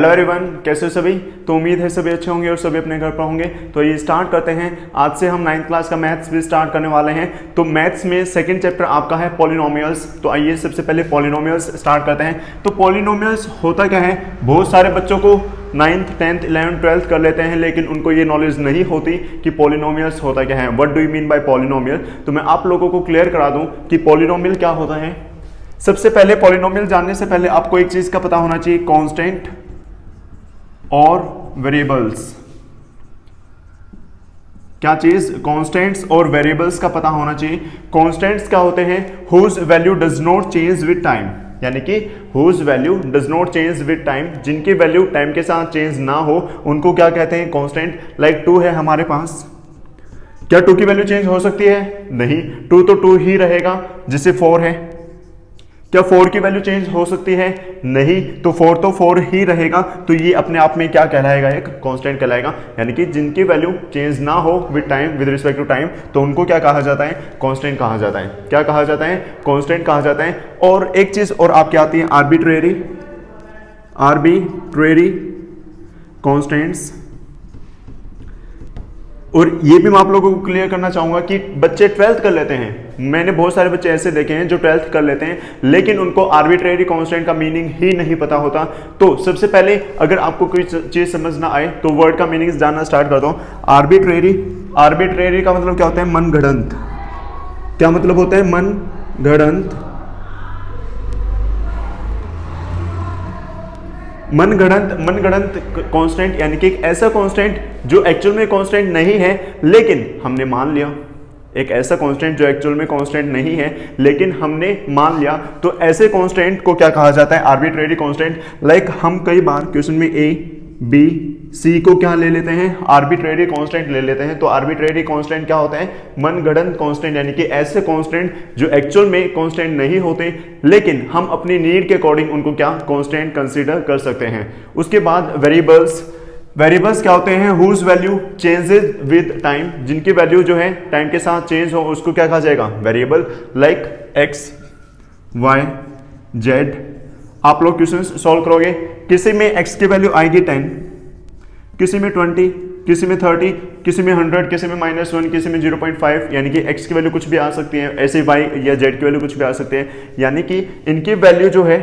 Hello everyone, कैसे हो सभी। तो उम्मीद है सभी अच्छे होंगे और सभी अपने घर पर होंगे। तो ये स्टार्ट करते हैं। आज से हम 9th क्लास का मैथ्स भी स्टार्ट करने वाले हैं। तो मैथ्स में सेकंड चैप्टर आपका है पॉलिनोमियल्स। तो आइए सबसे पहले पॉलिनोमियल्स स्टार्ट करते हैं। तो पॉलिनोमियल्स होता क्या है, बहुत सारे बच्चों को 9th 10th 11th 12th कर लेते हैं, लेकिन उनको ये नॉलेज नहीं होती कि पॉलिनोमियल्स होता क्या है, what do you mean by polynomial. तो मैं आप लोगों को क्लियर करा दूं कि पॉलिनोमियल क्या होता है। सबसे पहले पॉलिनोमियल जानने से पहले आपको एक चीज का पता होना चाहिए, कांस्टेंट और वेरिएबल्स। क्या चीज, कांस्टेंट्स और वेरिएबल्स का पता होना चाहिए। कांस्टेंट्स क्या होते हैं, whose value does not change with time, यानी कि whose value does not change with time, जिनकी वैल्यू टाइम के साथ चेंज ना हो उनको क्या कहते हैं, कांस्टेंट। लाइक 2 है हमारे पास, क्या 2 की वैल्यू चेंज हो सकती है? नहीं, 2 तो 2 ही रहेगा। जैसे 4 है, क्या 4 की वैल्यू चेंज हो सकती है? नहीं, तो 4 तो 4 ही रहेगा। तो ये अपने आप में क्या कहलाएगा, एक कांस्टेंट कहलाएगा। यानी कि जिनकी वैल्यू चेंज ना हो with time, with respect to time, तो उनको क्या कहा जाता है, कांस्टेंट कहा जाता है। क्या कहा जाता है, कांस्टेंट कहा जाता है। और एक चीज और आपकी आती है, आर्बिट्रेरी कांस्टेंट्स। और ये भी मैं आप लोगों को क्लियर करना चाहूंगा कि बच्चे 12th कर लेते हैं। मैंने बहुत सारे बच्चे ऐसे देखे हैं जो 12th कर लेते हैं, लेकिन उनको आर्बिट्रेरी कांस्टेंट का मीनिंग ही नहीं पता होता। तो सबसे पहले अगर आपको कोई चीज समझ ना आए तो वर्ड का मीनिंग जानना स्टार्ट कर दो। आर्बिट्रेरी का मतलब क्या होता है, मनगढ़ंत। क्या मतलब होता है, मनगढ़ंत। मनगढ़ंत कांस्टेंट, यानी कि एक ऐसा कांस्टेंट जो एक्चुअल में कांस्टेंट नहीं है, लेकिन हमने मान लिया। एक ऐसा कांस्टेंट जो एक्चुअल में कांस्टेंट नहीं है, लेकिन हमने मान लिया। तो ऐसे कांस्टेंट को क्या कहा जाता है, आर्बिट्रेरी कांस्टेंट। लाइक हम कई बार क्वेश्चन में ए बी सी को क्या ले लेते हैं, आर्बिट्रेरी कांस्टेंट ले लेते हैं। तो आर्बिट्रेरी कांस्टेंट क्या होता है, मनगढ़ंत कांस्टेंट, यानी कि ऐसे कांस्टेंट जो एक्चुअल में कांस्टेंट नहीं होते, लेकिन हम अपनी नीड के अकॉर्डिंग उनको क्या कांस्टेंट कंसीडर कर सकते हैं। उसके बाद वेरिएबल्स क्या होते हैं, whose value changes with time, जिनकी वैल्यू जो है टाइम के साथ चेंज हो उसको क्या कहा जाएगा, variable. Like X Y Z. आप लोग क्वेश्चन सॉल्व करोगे, किसी में x की वैल्यू आएगी 10, किसी में 20, किसी में 30, किसी में 100, किसी में -1, किसी में 0.5, यानी कि x की वैल्यू कुछ भी आ सकती है, ऐसे y या z की वैल्यू कुछ भी आ सकती है। यानी कि इनकी वैल्यू जो है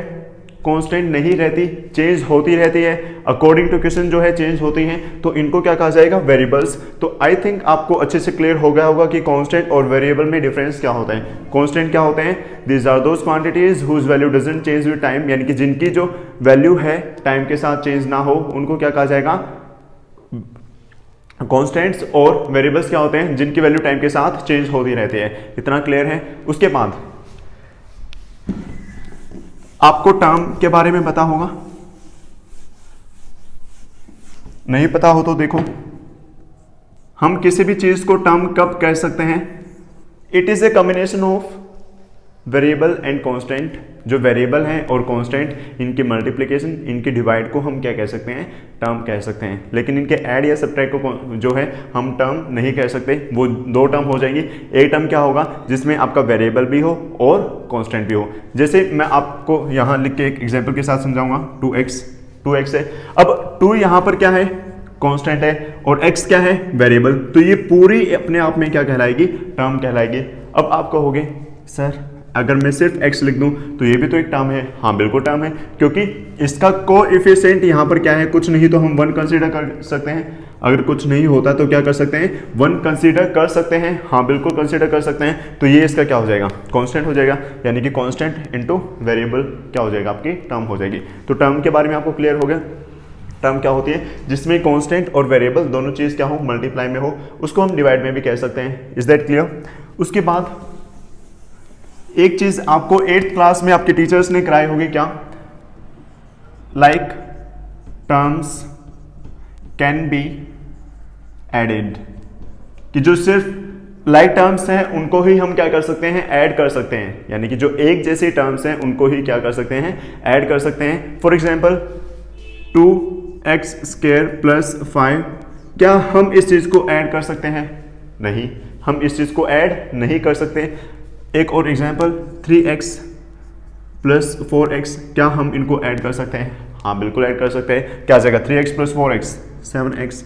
कांस्टेंट नहीं रहती, चेंज होती रहती है, अकॉर्डिंग टू क्वेश्चन जो है चेंज होती हैं। तो इनको क्या कहा जाएगा, वेरिएबल्स। तो आई थिंक आपको अच्छे से क्लियर हो गया होगा कि कांस्टेंट और वेरिएबल में डिफरेंस क्या होता है। कांस्टेंट क्या होते हैं, these are those quantities whose value doesn't change with time, यानी कि जिनकी जो वैल्यू है टाइम के साथ चेंज ना हो उनको क्या कहा जाएगा, कांस्टेंट्स। और वेरिएबल्स क्या होते हैं, जिनकी वैल्यू टाइम के साथ चेंज होती रहती है। इतना क्लियर है। उसके बाद आपको टर्म के बारे में पता होगा, नहीं पता हो तो देखो, हम किसी भी चीज को टर्म कब कह सकते हैं, it is a combination of variable and constant. जो वेरिएबल है और कांस्टेंट, इनकी मल्टीप्लिकेशन, इनकी डिवाइड को हम क्या कह सकते हैं, टर्म कह सकते हैं। लेकिन इनके ऐड या सब्ट्रैक्ट को जो है हम टर्म नहीं कह सकते। वो 2 टर्म हो जाएंगी। एक टर्म क्या होगा, जिसमें आपका वेरिएबल भी हो और कांस्टेंट भी हो। जैसे मैं आपको यहाँ लिख के एक एग्जाम्पल के साथ समझाऊंगा। 2x है। अब 2 यहाँ पर क्या है, कांस्टेंट है, और x क्या है, वेरिएबल। तो ये पूरी अपने आप में क्या कहलाएगी, टर्म कहलाएगी। अब आप कहोगे सर अगर मैं सिर्फ x लिख दूं तो ये भी तो एक टर्म है। हाँ बिल्कुल टर्म है, क्योंकि इसका कोएफिशिएंट यहाँ पर क्या है, कुछ नहीं तो हम 1 कंसीडर कर सकते हैं। अगर कुछ नहीं होता तो क्या कर सकते हैं, 1 कंसीडर कर सकते हैं। हाँ बिल्कुल कंसीडर कर सकते हैं। तो ये इसका क्या हो जाएगा, कांस्टेंट हो जाएगा। यानी कि कांस्टेंट इनटू वेरिएबल क्या हो जाएगा, आपकी टर्म हो जाएगी। तो टर्म के बारे में आपको क्लियर हो गया। टर्म क्या होती है, जिसमें कांस्टेंट और वेरिएबल दोनों चीज क्या हो, मल्टीप्लाई में हो, उसको हम डिवाइड में भी कह सकते हैं। Is that clear. उसके बाद एक चीज आपको 8th क्लास में आपके टीचर्स ने कराई होगी, क्या, like terms can be added, कि जो सिर्फ लाइक टर्म्स हैं उनको ही हम क्या कर सकते हैं, ऐड कर सकते हैं। यानी कि जो एक जैसे टर्म्स हैं उनको ही क्या कर सकते हैं, ऐड कर सकते हैं। फॉर एग्जाम्पल 2x² + 5, क्या हम इस चीज को ऐड कर सकते हैं? नहीं, हम इस चीज को ऐड नहीं कर सकते। एक और एग्जाम्पल 3x + 4x, क्या हम इनको ऐड कर सकते हैं? हाँ बिल्कुल ऐड कर सकते हैं। क्या आ जाएगा 3x प्लस 4x 7x।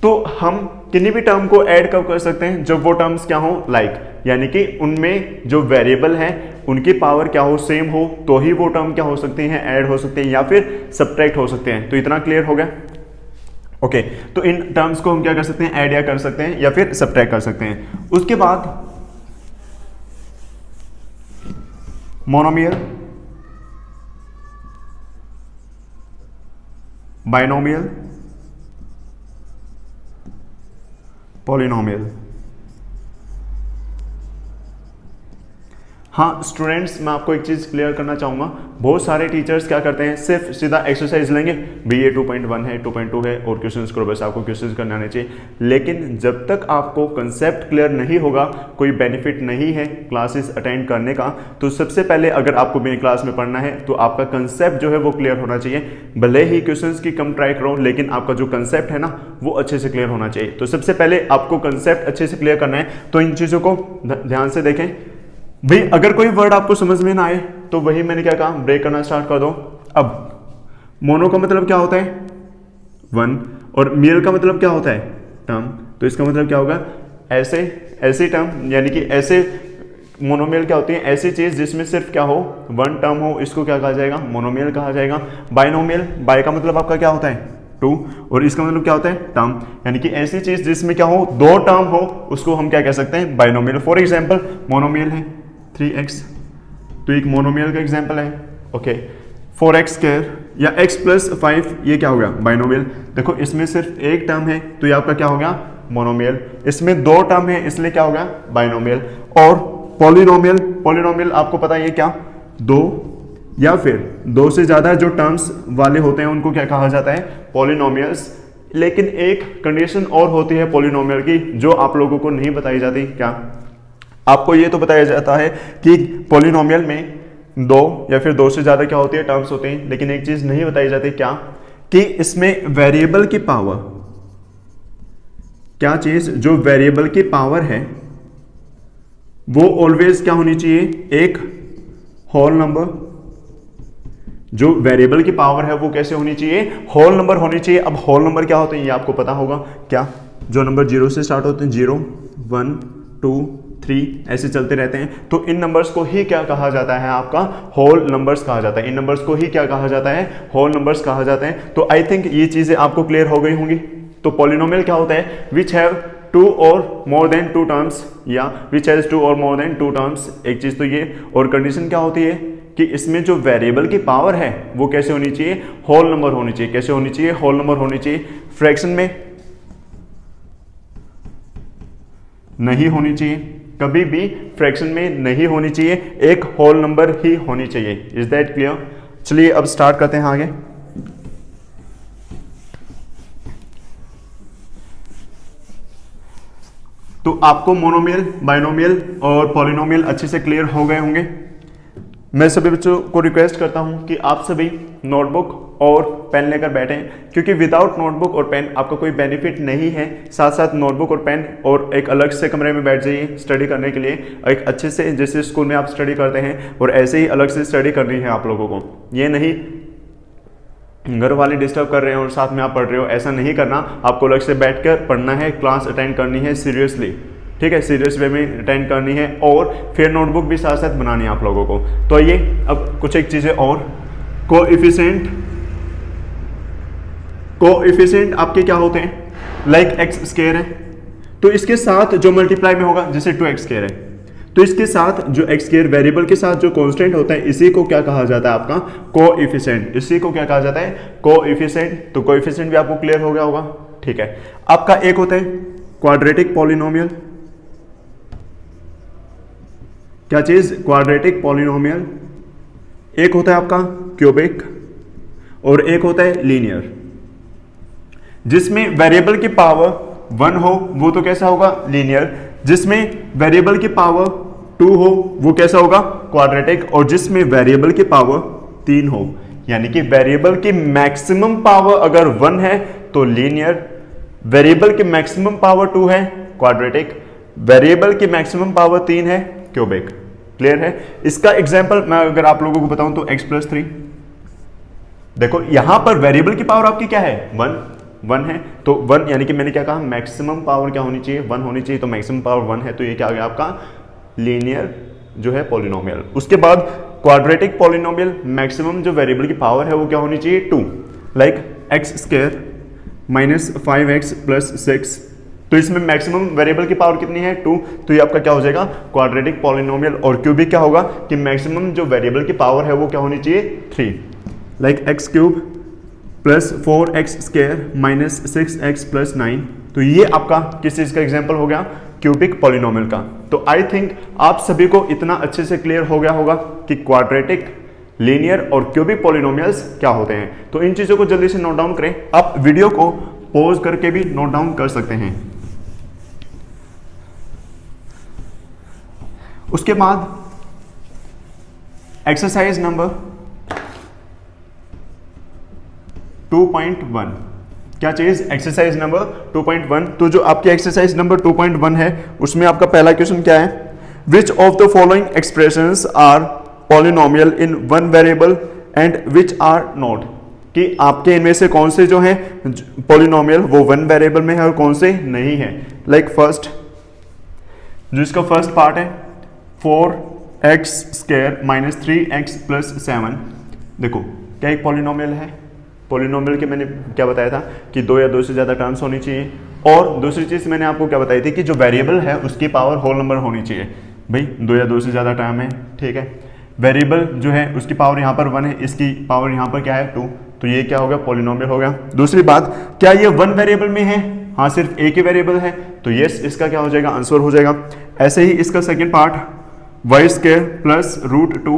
तो हम किन्हीं भी टर्म को ऐड कब कर सकते हैं, जब वो टर्म्स क्या हो लाइक, यानी कि उनमें जो वेरिएबल है उनकी पावर क्या हो, सेम हो, तो ही वो टर्म क्या हो सकते हैं, ऐड हो सकते हैं या फिर सब्ट्रैक्ट हो सकते हैं। तो इतना क्लियर हो गया। ओके तो इन टर्म्स को हम क्या कर सकते हैं, ऐड या कर सकते हैं या फिर सब्ट्रैक्ट कर सकते हैं। उसके बाद मोनोमियल, बाइनोमियल, पॉलिनोमियल। हाँ स्टूडेंट्स, मैं आपको एक चीज क्लियर करना चाहूंगा, बहुत सारे टीचर्स क्या करते हैं, सिर्फ सीधा एक्सरसाइज लेंगे, भी ये 2.1 है 2.2 है और क्वेश्चंस करो, बस आपको क्वेश्चंस करने आने चाहिए। लेकिन जब तक आपको कंसेप्ट क्लियर नहीं होगा, कोई बेनिफिट नहीं है क्लासेस अटेंड करने का। तो सबसे पहले अगर आपको मेरी क्लास में पढ़ना है तो आपका कंसेप्ट जो है वो क्लियर होना चाहिए। भले ही क्वेश्चंस की कम ट्राई करो, लेकिन आपका जो कंसेप्ट है ना वो अच्छे से क्लियर होना चाहिए। तो सबसे पहले आपको कंसेप्ट अच्छे से क्लियर करना है। तो इन चीज़ों को ध्यान से देखें भाई। अगर कोई वर्ड आपको समझ में ना आए तो वही मैंने क्या कहा, ब्रेक करना स्टार्ट कर दो। अब मोनो का मतलब क्या होता है, वन, और मियल का मतलब क्या होता है, टर्म। तो इसका मतलब क्या होगा, ऐसे टर्म, यानी कि ऐसे मोनोमियल क्या होती है, ऐसी चीज जिसमें सिर्फ क्या हो, वन टर्म हो, इसको क्या कहा जाएगा, मोनोमियल कहा जाएगा। बाइनोमियल, बाय का मतलब आपका क्या होता है, टू, और इसका मतलब क्या होता है, टर्म, यानी कि ऐसी चीज जिसमें क्या हो, दो टर्म हो, उसको हम क्या कह सकते हैं, बाइनोमियल। फॉर एग्जांपल मोनोमियल है 3x, तो एक मोनोमियल का एग्जांपल है। ओके 4x स्क्वायर या x प्लस 5, ये क्या हो गया, बाइनोमियल। देखो इसमें सिर्फ एक टर्म है तो ये आपका क्या हो गया, मोनोमियल। इसमें दो टर्म है इसलिए क्या हो गया, बाइनोमियल। और पॉलिनोमियल, पॉलिनोमियल आपको पता है ये क्या, दो या फिर दो से ज्यादा जो टर्म्स वाले होते हैं उनको क्या कहा जाता है, पॉलिनोमियल्स। लेकिन एक कंडीशन और होती है पॉलिनोमियल की, जो आप लोगों को नहीं बताई जाती। क्या, आपको ये तो बताया जाता है कि पॉलिनोमियल में दो या फिर दो से ज्यादा क्या होती है, टर्म्स होते हैं, लेकिन एक चीज नहीं बताई जाती, क्या, कि इसमें वेरिएबल की पावर, क्या चीज, जो वेरिएबल की पावर है वो ऑलवेज क्या होनी चाहिए, एक होल नंबर। जो वेरिएबल की पावर है वो कैसे होनी चाहिए, होल नंबर होनी चाहिए। अब होल नंबर क्या होते हैं ये आपको पता होगा, क्या, जो नंबर जीरो से स्टार्ट होते हैं, 0 1 2 3 ऐसे चलते रहते हैं। तो इन नंबर्स को ही क्या कहा जाता है, आपका होल नंबर्स कहा जाता है। इन नंबर्स को ही क्या कहा जाता है, होल नंबर्स कहा जाते हैं। तो आई थिंक ये चीजें आपको क्लियर हो गई होंगी। तो पॉलिनोमियल क्या होता है, विच हैव टू और मोर देन टू टर्म्स, या विच हैज टू और मोर देन टू टर्म्स। एक चीज तो ये, और कंडीशन क्या होती है कि इसमें जो वेरिएबल की पावर है वो कैसे होनी चाहिए, होल नंबर होनी चाहिए। कैसे होनी चाहिए, होल नंबर होनी चाहिए। फ्रैक्शन में नहीं होनी चाहिए, कभी भी फ्रैक्शन में नहीं होनी चाहिए, एक होल नंबर ही होनी चाहिए। Is that clear? चलिए अब स्टार्ट करते हैं आगे। तो आपको मोनोमियल, बाइनोमियल और पॉलिनोमियल अच्छे से क्लियर हो गए होंगे। मैं सभी बच्चों को रिक्वेस्ट करता हूं कि आप सभी नोटबुक और पेन लेकर बैठें, क्योंकि विदाउट नोटबुक और पेन आपका कोई बेनिफिट नहीं है। साथ साथ नोटबुक और पेन और एक अलग से कमरे में बैठ जाइए स्टडी करने के लिए, एक अच्छे से, जैसे स्कूल में आप स्टडी करते हैं, और ऐसे ही अलग से स्टडी करनी है आप लोगों को। ये नहीं घर वाले डिस्टर्ब कर रहे हैं और साथ में आप पढ़ रहे हो, ऐसा नहीं करना। आपको अलग से बैठकर पढ़ना है, क्लास अटेंड करनी है सीरियसली, ठीक है, सीरियस वे में अटेंड करनी है, और फिर नोटबुक भी साथ साथ बनानी है आप लोगों को। तो ये अब कुछ एक चीज़ें और, कोएफिशिएंट आपके क्या होते हैं, लाइक एक्स स्क्वायर है तो इसके साथ जो मल्टीप्लाई में होगा, जैसे 2x स्क्वायर है तो इसके साथ जो एक्स स्क्वायर वेरिएबल के साथ जो कांस्टेंट होता है, इसी को क्या कहा जाता है, आपका कोएफिशिएंट। इसी को क्या कहा जाता है, कोएफिशिएंट। तो कोएफिशिएंट भी आपको क्लियर हो गया होगा, ठीक है। आपका एक होता है क्वाड्रेटिक पॉलिनोमियल। क्या चीज, क्वाड्रेटिक पॉलिनोमियल। एक होता है आपका क्यूबिक और एक होता है लीनियर। जिसमें वेरिएबल की पावर 1 हो वो तो कैसा होगा, लीनियर। जिसमें वेरिएबल की पावर 2 हो वो कैसा होगा, क्वाड्रेटिक। और जिसमें वेरिएबल की पावर 3 हो, यानी कि वेरिएबल की मैक्सिमम पावर अगर 1 है तो लीनियर, वेरिएबल की मैक्सिमम पावर 2 है क्वाड्रेटिक, वेरिएबल की मैक्सिमम पावर 3 है क्यूबिक। क्लियर है? इसका एग्जांपल मैं अगर आप लोगों को बताऊं तो x प्लस 3, देखो यहां पर वेरिएबल की पावर आपकी क्या है, 1 है, तो 1 यानी कि मैंने क्या कहा, मैक्सिमम पावर क्या होनी चाहिए, 1 होनी चाहिए, तो मैक्सिमम पावर 1 है, तो ये क्या आ गया आपका लीनियर जो है पॉलिनोमियल। उसके बाद क्वाड्रेटिक पॉलिनोमियल, मैक्सिमम जो वेरिएबल की पावर है वो क्या होनी चाहिए, 2, like x square minus 5x plus 6, तो इसमें मैक्सिमम वेरिएबल की पावर कितनी है, 2, तो ये आपका क्या हो जाएगा क्वाड्रेटिक पॉलिनोमियल। और क्यूबिक क्या होगा कि मैक्सिमम जो वेरिएबल की पावर है वो क्या होनी चाहिए, 3, like x cube plus 4x square minus 6x plus 9, तो ये आपका किस चीज़ का एग्जाम्पल हो गया, क्यूबिक पॉलिनोमियल का। तो आई थिंक आप सभी को इतना अच्छे से क्लियर हो गया होगा कि क्वाड्रेटिक, लीनियर और क्यूबिक पॉलिनोमियल्स क्या होते हैं। तो इन चीज़ों को जल्दी से नोट डाउन करें, आप वीडियो को पॉज करके भी नोट डाउन कर सकते हैं। उसके बाद एक्सरसाइज नंबर 2.1, क्या चीज, एक्सरसाइज नंबर 2.1। तो जो आपकी एक्सरसाइज नंबर 2.1 है उसमें आपका पहला क्वेश्चन क्या है, which of the following expressions are polynomial in one variable and which are not, कि आपके इनमें से कौन से जो है पॉलिनोमियल वो वन वेरिएबल में है और कौन से नहीं है। लाइक फर्स्ट, जो इसका फर्स्ट पार्ट है 4x square minus 3x plus 7, देखो क्या एक पॉलिनोमियल है, पॉलिनोमियल के मैंने क्या बताया था कि 2 या 2 से ज़्यादा टर्म्स होनी चाहिए, और दूसरी चीज़ मैंने आपको क्या बताई थी कि जो वेरिएबल है उसकी पावर होल नंबर होनी चाहिए। भाई 2 या 2 से ज़्यादा टर्म है, ठीक है, वेरिएबल जो है उसकी पावर यहाँ पर 1 है, इसकी पावर यहाँ पर क्या है 2, तो ये क्या हो गया पॉलिनोमियल हो गया। दूसरी बात, क्या ये वन वेरिएबल में है, हाँ सिर्फ एक ही वेरिएबल है, तो यस इसका क्या हो जाएगा, आंसर हो जाएगा। ऐसे ही इसका second part Y square plus root 2,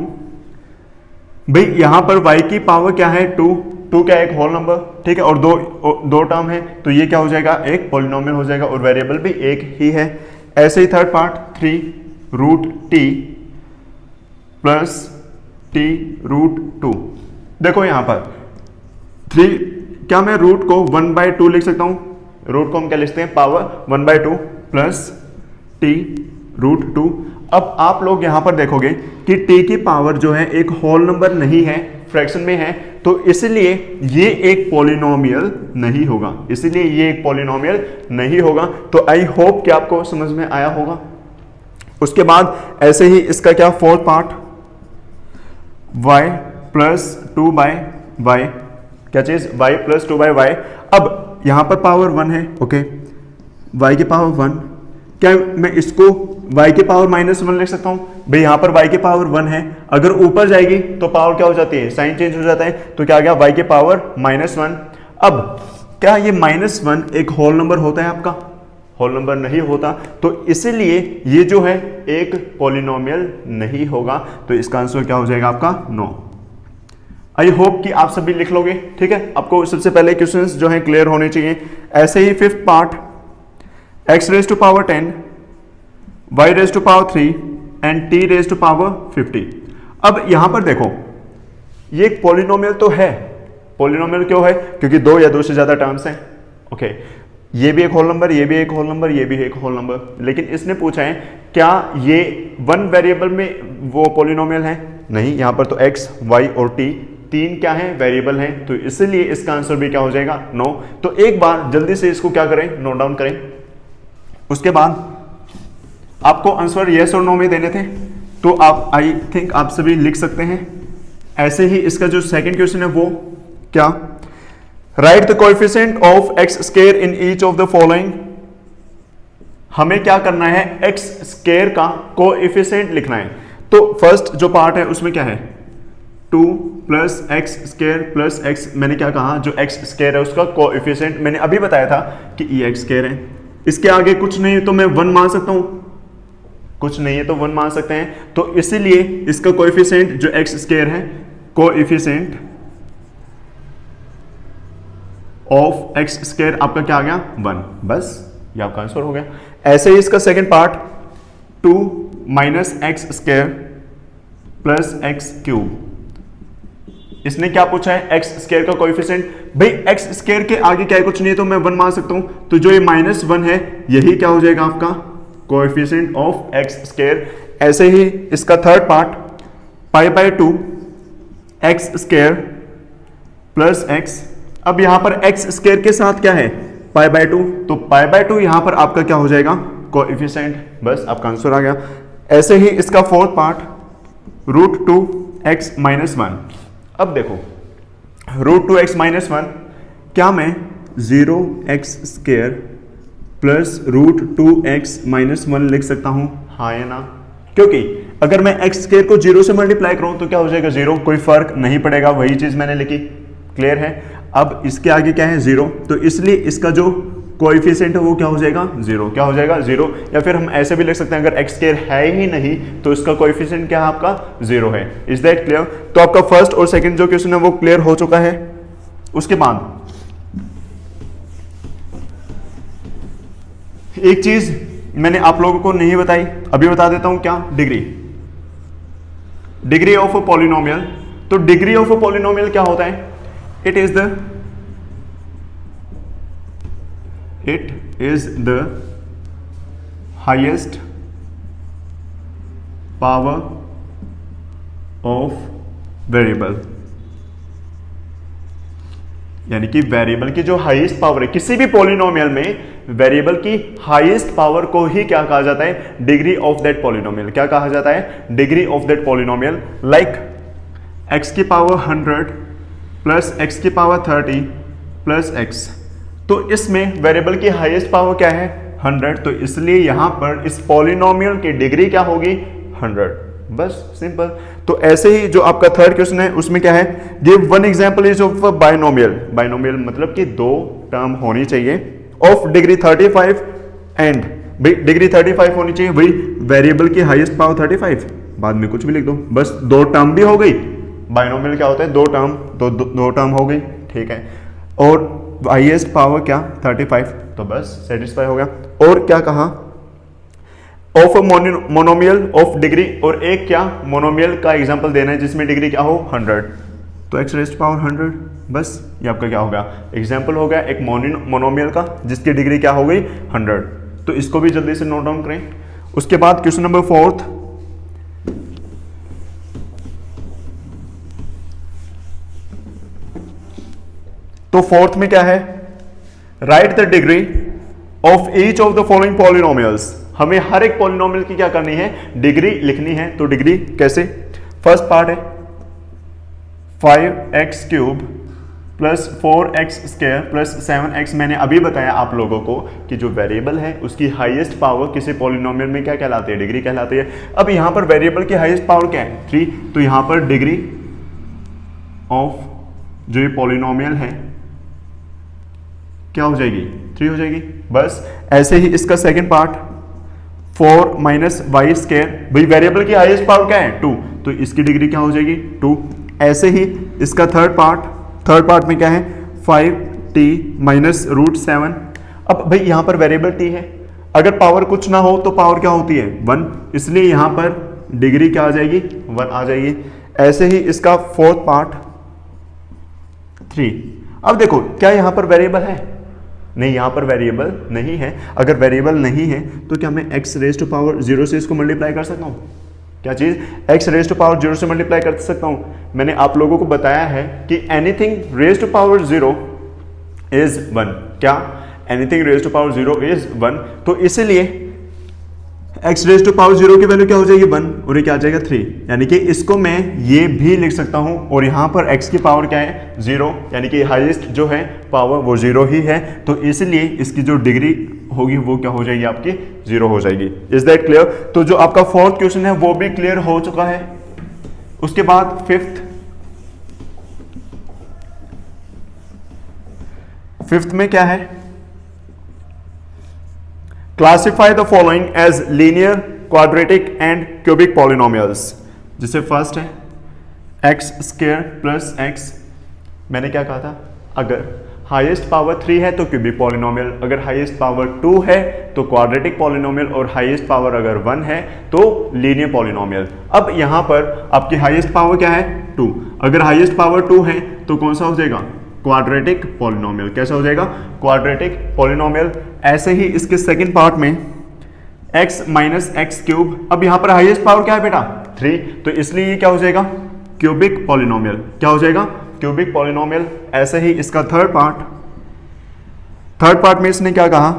भाई यहाँ पर y की पावर क्या है 2 क्या एक होल नंबर, ठीक है, और दो टर्म है, तो ये क्या हो जाएगा एक पॉलिनोमियल हो जाएगा, और वेरिएबल भी एक ही है। ऐसे ही third part 3 root t plus t root 2, देखो यहाँ पर 3, क्या मैं रूट को 1/2 लिख सकता हूँ, रूट को हम क्या लिखते हैं पावर 1/2 प्लस टी रूट 2। अब आप लोग यहां पर देखोगे कि t की पावर जो है एक होल नंबर नहीं है, फ्रैक्शन में है, तो इसलिए ये एक पॉलिनोमियल नहीं होगा, इसलिए ये एक पॉलिनोमियल नहीं होगा। तो आई होप कि आपको समझ में आया होगा। उसके बाद ऐसे ही इसका क्या fourth part y plus 2/y, क्या चीज y प्लस 2/y। अब यहां पर पावर 1 है, ओके, y की पावर 1, क्या मैं इसको y की पावर -1 लिख सकता हूं, भाई यहां पर y की पावर 1 है, अगर ऊपर जाएगी तो पावर क्या हो जाती है, साइन चेंज हो जाता है, तो क्या आ गया y की पावर -1। अब क्या ये -1 एक होल नंबर होता है आपका, होल नंबर नहीं होता, तो इसीलिए ये जो है एक पॉलिनोमियल नहीं होगा, तो इसका आंसर क्या हो जाएगा आपका 9। आई होप कि आप सभी लिख लोगे, ठीक है, आपको सबसे पहले क्वेश्चंस जो है क्लियर होने चाहिए। ऐसे ही fifth part x raise to power 10, y raise to power 3 and t raise to power 50। अब यहां पर देखो ये एक पॉलिनोमियल तो है, पॉलिनोमियल क्यों है, क्योंकि 2 या 2 से ज्यादा टर्म्स हैं, ओके, ये भी एक होल नंबर, ये भी एक होल नंबर, ये भी एक होल नंबर, लेकिन इसने पूछा है क्या ये वन वेरिएबल में वो पॉलिनोमियल है, नहीं, यहां पर तो x, y और t तीन क्या है वेरिएबल हैं, तो इसलिए इसका आंसर भी क्या हो जाएगा 9। तो एक बार जल्दी से इसको क्या करें, नोट डाउन करें। उसके बाद आपको आंसर यस और नो में देने थे, तो आप आई थिंक आप सभी लिख सकते हैं। ऐसे ही इसका जो सेकंड क्वेश्चन है वो क्या, right the coefficient of x square in each of the following. हमें क्या करना है, एक्स स्क्वायर का कोएफिशिएंट लिखना है। तो फर्स्ट जो पार्ट है उसमें क्या है 2 plus x square plus x, मैंने क्या कहा जो एक्स स्क्वायर है उसका कोएफिशिएंट मैंने अभी बताया था कि ई एक्स स्क्वायर है, इसके आगे कुछ नहीं है तो मैं 1 मान सकता हूं, कुछ नहीं है तो 1 मान सकते हैं, तो इसीलिए इसका कोएफिशिएंट जो एक्स स्क्वायर है, कोएफिशिएंट ऑफ एक्स स्क्वायर आपका क्या आ गया 1, बस ये आपका आंसर हो गया। ऐसे ही इसका second part 2 minus x square plus x cube, इसने क्या पूछा है एक्स स्क्वायर का कोएफिशिएंट, भाई एक्स स्क्वायर के आगे क्या है कुछ नहीं है तो मैं 1 मान सकता हूं, तो जो ये -1 है यही क्या हो जाएगा आपका कोएफिशिएंट ऑफ एक्स स्क्वायर। ऐसे ही इसका third part π/2 x square plus x. अब यहां पर एक्स स्क्वायर के साथ क्या है, पाई बाय 2, तो पाई बाय 2 यहां पर आपका क्या हो जाएगा, कोएफिशिएंट। बस आपका आंसर आ गया। ऐसे ही इसका फोर्थ पार्ट √2x - 1। अब देखो √2x - 1 क्या मैं 0x² प्लस √2x - 1 लिख सकता हूं, हाँ या ना? क्योंकि अगर मैं x² को 0 से मल्टीप्लाई करूं तो क्या हो जाएगा, 0, कोई फर्क नहीं पड़ेगा, वही चीज मैंने लिखी। क्लियर है? अब इसके आगे क्या है, 0, तो इसलिए इसका जो कोएफिशिएंट है वो क्या हो जाएगा, 0। क्या हो जाएगा, 0। या फिर हम ऐसे भी लिख सकते हैं, अगर x² है ही नहीं तो इसका कोएफिशिएंट क्या है आपका, 0 है। Is that clear? तो आपका फर्स्ट और सेकंड जो क्वेश्चन है वो क्लियर हो चुका है। उसके बाद एक चीज मैंने आप लोगों को नहीं बताई, अभी बता देता हूं, क्या, डिग्री ऑफ अ पॉलिनोमियल। तो डिग्री ऑफ अ पॉलिनोमियल क्या होता है, it is the highest power of variable. यानी कि वेरिएबल की जो हाईएस्ट पावर है किसी भी पॉलिनोमियल में, वेरिएबल की हाईएस्ट पावर को ही क्या कहा जाता है, डिग्री ऑफ दैट पॉलिनोमियल। क्या कहा जाता है, degree of that polynomial. Like x की पावर 100 प्लस x की पावर 30 प्लस x। तो इसमें वेरिएबल की हाईएस्ट पावर क्या है, 100, तो इसलिए यहां पर इस पॉलिनोमियल की डिग्री क्या होगी, 100। बस सिंपल। तो ऐसे ही जो आपका थर्ड क्वेश्चन है उसमें क्या है, give one example is of binomial. Binomial मतलब कि दो टर्म होनी चाहिए ऑफ डिग्री 35 एंड, भाई डिग्री 35 होनी चाहिए, भाई वेरिएबल की हाईएस्ट पावर 35, बाद में कुछ भी लिख दो, बस दो टर्म भी हो गई। बाइनोमियल क्या होता है, दो टर्म, दो टर्म हो गई, ठीक है। और हाईएस्ट पावर क्या, 35, तो बस सेटिस्फाई हो गया। और क्या कहा, ऑफ मोनोमियल ऑफ डिग्री, और एक क्या मोनोमियल का एग्जांपल देना है जिसमें डिग्री क्या हो, 100, तो x रेस्ट पावर 100। बस ये आपका क्या हो गया, एग्जांपल हो गया एक मोनोमियल का जिसकी डिग्री क्या हो गई, 100। तो इसको भी जल्दी से नोट डाउन करें। उसके बाद क्वेश्चन नंबर 4, तो फोर्थ में क्या है, right the degree of each of the following polynomials. हमें हर एक पॉलिनोमियल की क्या करनी है, डिग्री लिखनी है। तो डिग्री कैसे, फर्स्ट पार्ट है 5x³ plus 4x² plus 7x। मैंने अभी बताया आप लोगों को कि जो वेरिएबल है उसकी हाईएस्ट पावर किसी पॉलिनोमियल में क्या कहलाती है, डिग्री कहलाती है। अब यहां पर वेरिएबल की हाईएस्ट पावर क्या है, 3, तो यहां पर डिग्री ऑफ जो ये पॉलिनोमियल है क्या हो जाएगी, 3 हो जाएगी। बस ऐसे ही इसका सेकंड पार्ट 4 - y², भाई वेरिएबल की हाईएस्ट पावर क्या है, 2, तो इसकी डिग्री क्या हो जाएगी, 2। ऐसे ही इसका थर्ड पार्ट में क्या है, 5t - √7। अब भाई यहां पर वेरिएबल t है, अगर पावर कुछ ना हो तो पावर क्या होती है, 1, इसलिए यहां पर डिग्री क्या आ जाएगी, 1 आ जाएगी। ऐसे ही इसका फोर्थ पार्ट 3। अब देखो क्या यहां पर वेरिएबल है, नहीं, यहां पर वेरिएबल नहीं है। अगर वेरिएबल नहीं है तो क्या मैं x रेज़ टू पावर 0 से इसको मल्टीप्लाई कर सकता हूं, क्या चीज, x रेज़ टू पावर 0 से मल्टीप्लाई कर सकता हूं। मैंने आप लोगों को बताया है कि anything raise to power 0 is 1। क्या, anything raise to power 0 is 1, तो इसीलिए x रेज़ टू पावर 0 की वैल्यू क्या हो जाएगी, 1, और ये क्या आ जाएगा, 3। यानी कि इसको मैं ये भी लिख सकता हूं, और यहां पर x की पावर क्या है, 0, यानी कि हाईएस्ट जो है पावर वो 0 ही है, तो इसलिए इसकी जो डिग्री होगी वो क्या हो जाएगी, आपकी 0 हो जाएगी। Is that clear? तो जो आपका फोर्थ क्वेश्चन है वो भी क्लियर हो चुका है। उसके बाद फिफ्थ में क्या है, classify the following as linear, quadratic and cubic polynomials. जिसे फर्स्ट है x² प्लस x। मैंने क्या कहा था, अगर हाईएस्ट पावर 3 है तो क्यूबिक पॉलिनोमियल, अगर हाईएस्ट पावर 2 है तो क्वाड्रेटिक पॉलिनोमियल, और हाईएस्ट पावर अगर 1 है तो लीनियर पॉलिनोमियल। अब यहां पर आपकी हाईएस्ट पावर क्या है, 2, अगर हाईएस्ट पावर 2 है तो कौन सा हो जाएगा, क्वाड्रेटिक पॉलिनोमियल। कैसा हो जाएगा, क्वाड्रेटिक पॉलिनोमियल। ऐसे ही इसके सेकंड पार्ट में x - x³। अब यहां पर हाईएस्ट पावर क्या है बेटा, 3, तो इसलिए ये क्या हो जाएगा, क्यूबिक पॉलिनोमियल। क्या हो जाएगा, क्यूबिक पॉलिनोमियल। ऐसे ही इसका थर्ड पार्ट में इसने क्या कहा,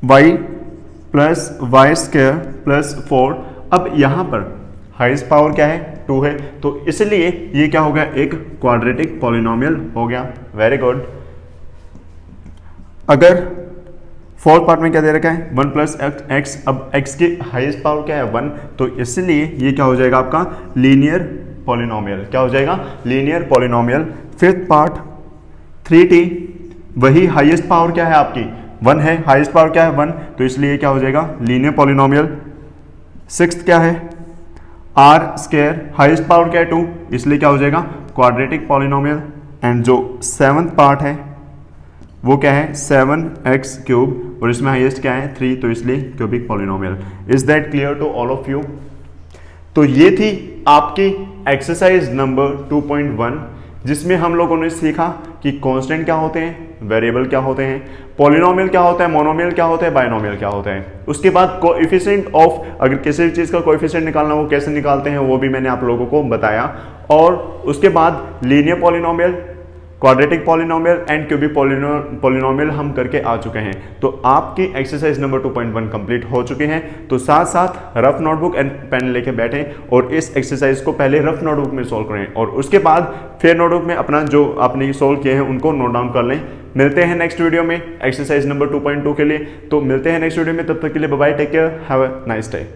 y plus Y square plus 4। अब यहां पर हाईएस्ट पावर क्या है, 2 है, तो इसलिए ये क्या हो गया, एक क्वाड्रेटिक पॉलिनोमियल हो गया। Very good. अगर फोर्थ पार्ट में क्या दे रखा है, 1 प्लस एक्स। अब x की हाईएस्ट पावर क्या है, 1, तो इसलिए ये क्या हो जाएगा आपका लीनियर पॉलिनोमियल। क्या हो जाएगा, linear polynomial. Fifth part 3t, वही हाईएस्ट पावर क्या है आपकी, 1 है, हाईएस्ट पावर क्या है 1, तो इसलिए क्या हो जाएगा लीनियर पॉलिनोमियल। सिक्स्थ क्या है, r स्क्वायर, हाईएस्ट पावर क्या है 2, इसलिए क्या हो जाएगा क्वाड्रेटिक पॉलिनोमियल। एंड जो सेवंथ पार्ट है वो क्या है, 7x क्यूब, और इसमें हाईएस्ट क्या है 3, तो इसलिए cubic polynomial. Is that clear to all of you? तो ये थी आपकी एक्सरसाइज नंबर 2.1, जिसमें हम लोगों ने सीखा कि कांस्टेंट क्या होते हैं, वेरिएबल क्या होते हैं, पॉलिनोमियल क्या होता है, मोनोमियल क्या होता है, बायनोमियल क्या होता है। उसके बाद कोएफिशिएंट ऑफ, अगर किसी भी चीज़ का कोएफिशिएंट निकालना वो कैसे निकालते हैं वो भी मैंने आप लोगों को बताया। और उसके बाद linear polynomial, quadratic polynomial and cubic polynomial हम करके आ चुके हैं। तो आपकी एक्सरसाइज नंबर 2.1 कंप्लीट हो चुके हैं। तो साथ साथ रफ नोटबुक एंड पेन लेके बैठें और इस एक्सरसाइज को पहले रफ नोटबुक में सॉल्व करें, और उसके बाद फिर नोटबुक में अपना जो आपने सॉल्व किए हैं उनको नोट डाउन कर लें। मिलते हैं नेक्स्ट वीडियो में एक्सरसाइज नंबर 2.2 के लिए। तो मिलते हैं नेक्स्ट वीडियो में, तब तक के लिए bye bye, take care, have a nice day.